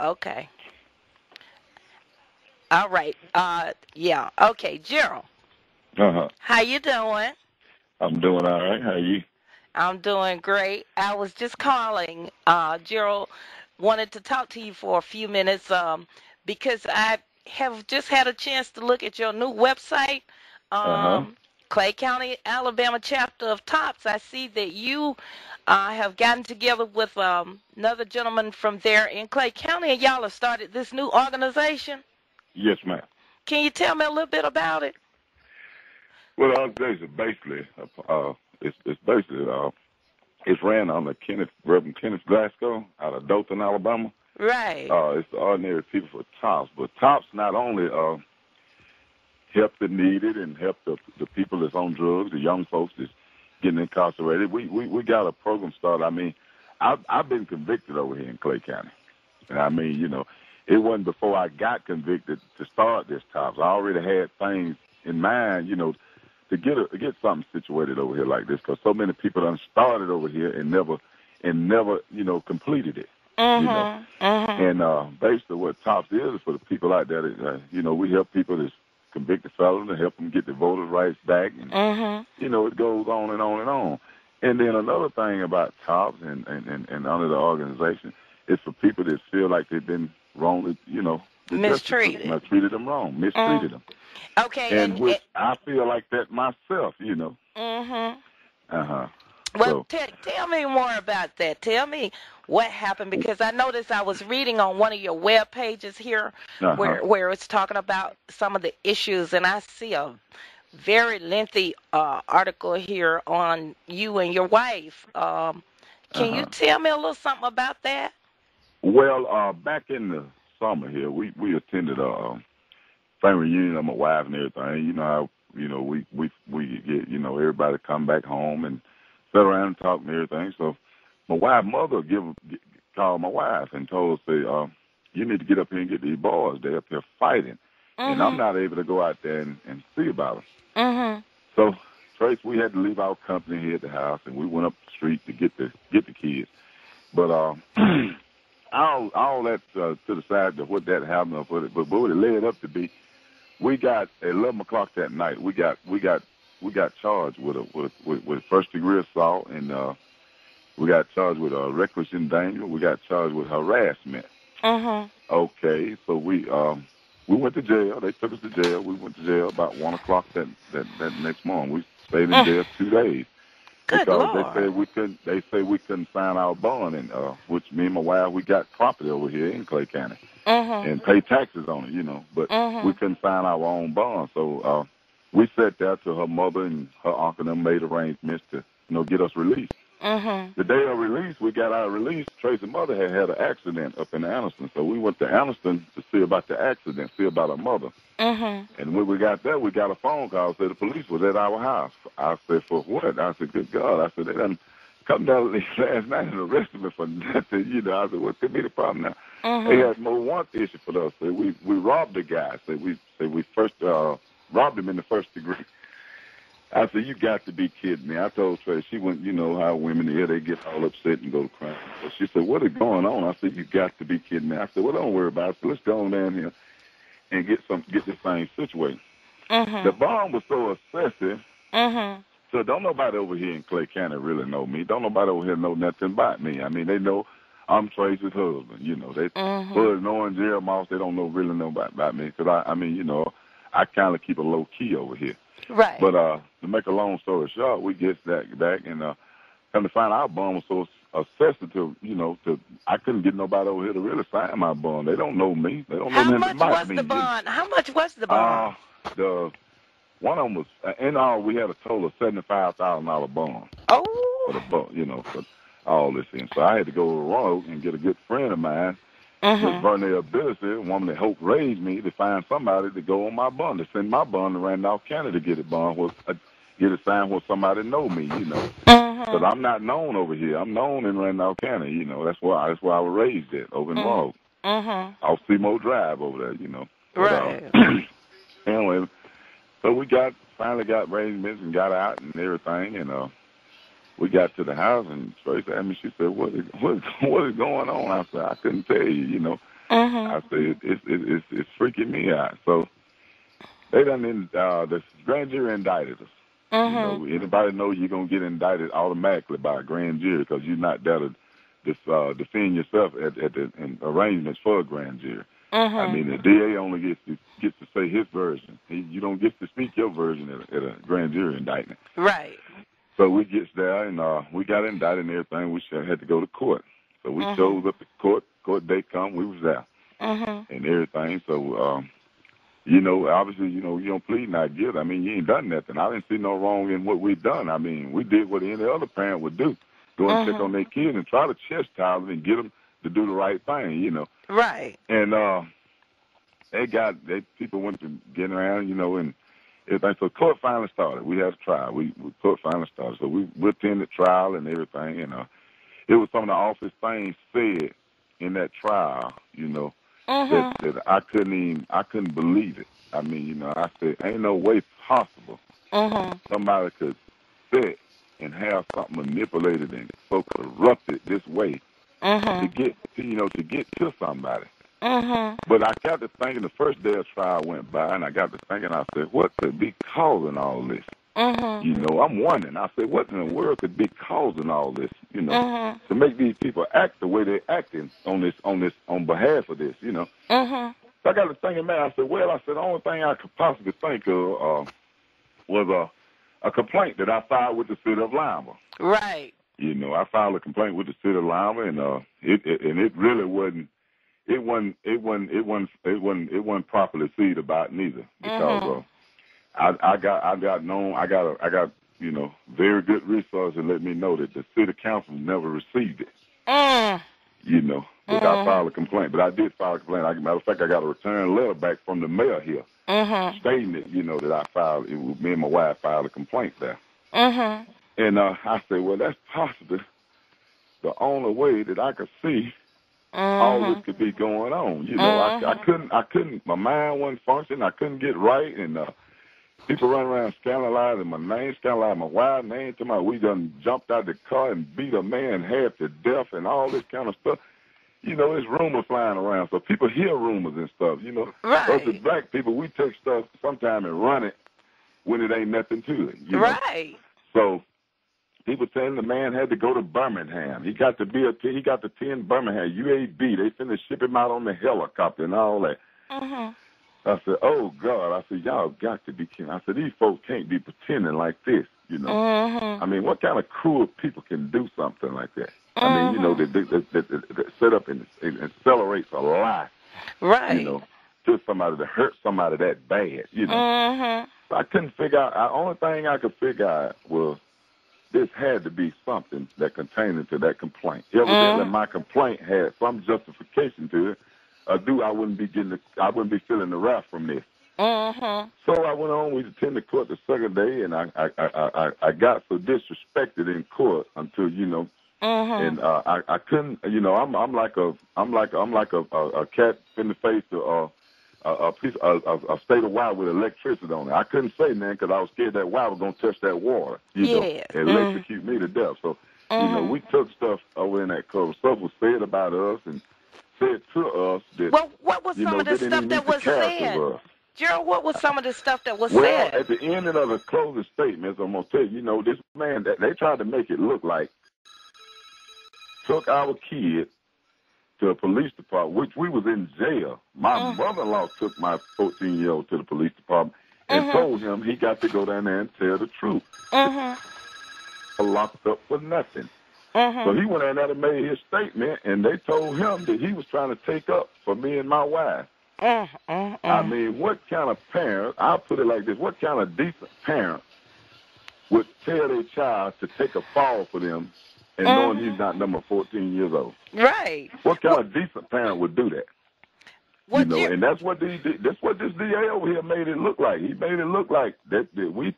Okay. All right. Yeah. Okay, Gerald. Uh-huh. How you doing? I'm doing all right. How are you? I'm doing great. I was just calling. Gerald wanted to talk to you for a few minutes because I have just had a chance to look at your new website, Uh-huh. um, Clay County, Alabama chapter of TOPS. I see that you have gotten together with another gentleman from there in Clay County, and y'all have started this new organization. Yes, ma'am. Can you tell me a little bit about it? Well, the organization basically, it's basically, it's ran on the Reverend Kenneth Glasgow out of Dothan, Alabama. Right. It's the Ordinary People for TOPS, but TOPS not only help the needed and help the people that's on drugs, the young folks that's getting incarcerated. We got a program started. I mean, I've been convicted over here in Clay County. And I mean, it wasn't before I got convicted to start this TOPS. I already had things in mind, to get something situated over here like this, because so many people done started over here and never completed it. Mhm. Mhm. And basically what TOPS is for the people out there that we help people that's convicted felons and help them get their voters' rights back, and Mhm. it goes on and on and on. And then another thing about TOPS and under the organization is for people that feel like they've been wrongly, the justice system Mistreated. has treated them wrong, Mm. mistreated them, Okay, and and which I feel like that myself. mhm. Uh-huh. Well, So, tell me more about that. Tell me what happened, because I noticed I was reading on one of your web pages here uh-huh, where it's talking about some of the issues, and I see a very lengthy article here on you and your wife. Can you uh-huh. tell me a little something about that? Well, back in the summer here, we attended a family reunion of my wife and everything. You know how we get everybody come back home and sit around and talk and everything. So my wife's mother called my wife and told her, say, you need to get up here and get these boys. They're up here fighting, and I'm Mhm. not able to go out there and see about them. Mhm. So Trace, we had to leave our company here at the house, and we went up the street to get the kids. But all that to the side of what that happened, but what it led up to be, we got at 11 o'clock that night. We got charged with first degree assault, and we got charged with reckless endangerment. We got charged with harassment. Mhm. Okay, so we went to jail. They took us to jail. We went to jail about 1 o'clock that next morning. We stayed in Mm. jail 2 days Good because they Lord. said we couldn't. They said we couldn't sign our bond, and which me and my wife, we got property over here in Clay County Mhm. and pay taxes on it. But we Mhm. couldn't sign our own bond, so we sat there till her mother and her uncle and them made arrangements to get us released. Mhm. The day of release, we got our release. Tracy's mother had an accident up in Anniston, so we went to Anniston to see about the accident, see about her mother. Mhm. And when we got there, we got a phone call, said the police was at our house. I said, for what? I said, good God. I said, they done come down last night and arrested me for nothing. I said, what could be the problem now? They Mhm. had more one issue for us. Said we robbed the guy. Said we first robbed him in the first degree. I said, you got to be kidding me. I told Trey, she went, how women here, they get all upset and go to crying. So she said, what is going on? I said, you got to be kidding me. I said, well, don't worry about it. So let's go on down here and get this thing situated. The Mhm. bond was so excessive, Mhm. so don't nobody over here in Clay County really know me. Don't nobody over here know nothing about me. I mean, they know I'm Tracy's husband. They Mhm. Bud knowing Jerry Moss, they don't really know about me. Because I mean, I kind of keep a low key over here. Right. But to make a long story short, we get that back, and come to find out, our bond was so excessive to I couldn't get nobody over here to really sign my bond. They don't know me. They don't know How nothing much about was me. the bond? How much was the bond? The one of them was in all. We had a total of $75,000 bond for the Oh. book, for all this thing. So I had to go to Roanoke and get a good friend of mine, Miss Mhm. Burney Ability, a woman that helped raise me, to find somebody to go on my bond, to send my bond to Randolph County to get it bond, get it signed where somebody know me. Because Mhm. I'm not known over here. I'm known in Randolph County. That's why I was raised at over in Mhm. Roanoke, Mhm. off Seymour Drive over there. But Right. anyway, so we finally got arrangements and got out and everything, and we got to the house, and Tracy asked me, she said, what is going on? I said, I couldn't tell you. I said, it's freaking me out. So they done the grand jury indicted us. You know, anybody know you're gonna get indicted automatically by a grand jury because you're not there to defend yourself at in arrangements for a grand jury. I mean, the DA only gets to say his version. You don't get to speak your version at a grand jury indictment. Right. So we gets there and we got indicted and everything. We had to go to court. So we showed up at court. Court date come, we was there and everything. So you know, obviously, you know, you don't plead not guilty. I mean, you ain't done nothing. I didn't see no wrong in what we done. I mean, we did what any other parent would do. Go and check on their kids and try to chastise them and get them to do the right thing, you know. Right. And people went to getting around, you know, and everything. So court finally started. We had a trial. Court finally started. So we attended trial and everything. And it was some of the office things said in that trial, you know, that I couldn't believe it. I mean, you know, I said, ain't no way possible somebody could sit and have something manipulated and so corrupted this way to get to somebody. But I got to thinking the first day of trial went by, and I got to thinking, I said, what could be causing all this? You know, I'm wondering. I said, what in the world could be causing all this? You know, to make these people act the way they're acting on behalf of this. You know. So I got to thinking, man. I said, the only thing I could possibly think of was a complaint that I filed with the city of Lima. Right. You know, I filed a complaint with the city of Lima, and it really wasn't. It wasn't properly seen about neither because I got you know, very good resources to let me know that the city council never received it. You know, but I filed a complaint. But I did file a complaint. Matter of fact, I got a return letter back from the mayor here stating that, you know, that I filed. Me and my wife filed a complaint there. And I said, well, that's possibly the only way that I could see all this could be going on. You know, I couldn't, my mind wasn't functioning. I couldn't get right. And people run around scandalizing my name, scandalizing my wife's name. We done jumped out the car and beat a man half to death and all this kind of stuff. You know, there's rumors flying around. So people hear rumors and stuff, you know. Right. Us as black people, we take stuff sometime and run it when it ain't nothing to it. You know? Right. So people saying the man had to go to Birmingham. He got to attend Birmingham, UAB. They finna ship him out on the helicopter and all that. I said, oh, God. I said, y'all got to be kidding. I said, these folks can't be pretending like this, you know. I mean, what kind of cruel people can do something like that? I mean, you know, that set up and accelerates a lie, right, you know, to somebody to hurt somebody that bad, you know. So I couldn't figure out. The only thing I could figure out was this had to be something that contained to that complaint. Evidently, my complaint had some justification to it. I wouldn't be feeling the wrath from this. So I went on. We attended court the second day, and I got so disrespected in court until, you know, and I couldn't, you know, I'm like a cat in the face of a state of wire with electricity on it. I couldn't say nothing because I was scared that wire was gonna touch that water, you know, and electrocute me to death. So, you know, we took stuff over in that court. Stuff was said about us and said to us that. Well, what was some of the they stuff that was said? Gerald, what was some of the stuff that was said? Well, at the end of the closing statements, I'm gonna tell you, you know, this man, they tried to make it look like took our kid to a police department, which we was in jail. My brother-in-law took my 14-year-old to the police department and told him he got to go down there and tell the truth. Locked up for nothing. So he went down there and made his statement, and they told him that he was trying to take up for me and my wife. I mean, what kind of parent, I'll put it like this, what kind of decent parent would tell their child to take a fall for them and knowing he's not number 14 years old? Right. What kind of decent parent would do that? You know, and that's what this DA over here made it look like. He made it look like that we